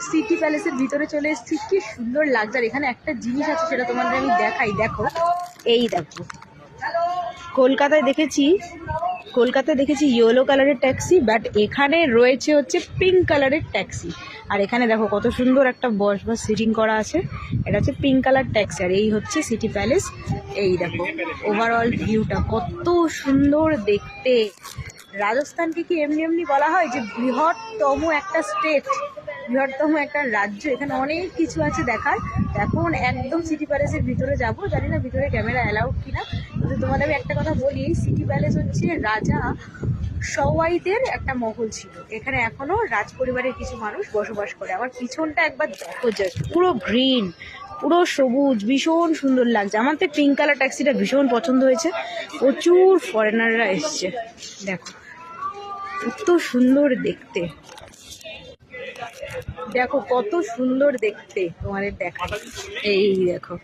City প্যালেসের ভিতরে চলে এসেছি, কি সুন্দর লাগছে। আর এখানে একটা জিনিস আছে, সেটা তোমাদের আমি দেখাই। দেখো, এই দেখো, কলকাতায় দেখেছি ইয়েলো কালারের ট্যাক্সি, বাট এখানে রয়েছে হচ্ছে পিঙ্ক কালারের ট্যাক্সি। আর এখানে দেখো কত সুন্দর একটা বসবার সিটিং করা আছে, এটা হচ্ছে পিঙ্ক কালার ট্যাক্সি। আর এই হচ্ছে সিটি প্যালেস। এই দেখো ওভারঅল ভিউটা কত সুন্দর দেখতে। রাজস্থানকে কি এমনি এমনি বলা হয় যে বৃহত্তম একটা স্টেট, বৃহত্তম একটা রাজ্য? এখানে অনেক কিছু আছে দেখার। এখন একদম সিটি প্যালেসের ভিতরে যাব, জানি না ভিতরে ক্যামেরা অ্যালাউড কিনা, কিন্তু তোমাদের আমি একটা কথা বলি, সিটি প্যালেস হচ্ছে রাজা সওয়াইদের একটা মহল ছিল। এখানে এখনো রাজ পরিবারের কিছু মানুষ বসবাস করে। আমার পিছনটা একবার দেখো, জাস্ট পুরো গ্রিন, পুরো সবুজ, ভীষণ সুন্দর লাগছে। আমার তো পিঙ্ক কালার ট্যাক্সিটা ভীষণ পছন্দ হয়েছে। প্রচুর ফরেনাররা এসছে, দেখো কত সুন্দর দেখতে, দেখো কত সুন্দর দেখতে। তোমাদের দেখা, এই দেখো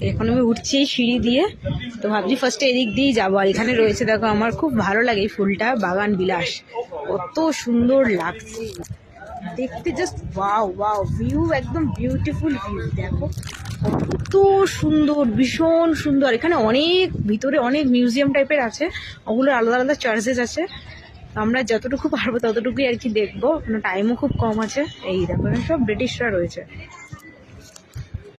এখন আমি উঠছি এই সিঁড়ি দিয়ে, তো ভাবছি ফার্স্টে এদিক দিয়েই যাবো। আর এখানে রয়েছে দেখো, আমার খুব ভালো লাগে এই ফুলটা, বাগান বিলাস, কত সুন্দর লাগছে দেখতে, জাস্ট ওয়াও ওয়াও। ভিউ একদম বিউটিফুল ভিউ, দেখো কত সুন্দর, ভীষণ সুন্দর। এখানে অনেক ভিতরে অনেক মিউজিয়াম টাইপের আছে, ওগুলো আলাদা আলাদা চার্জেস আছে। আমরা যতটুকু পারবো ততটুকুই আর কি দেখবো, টাইমও খুব কম আছে। এই দেখো সব ব্রিটিশরা রয়েছে।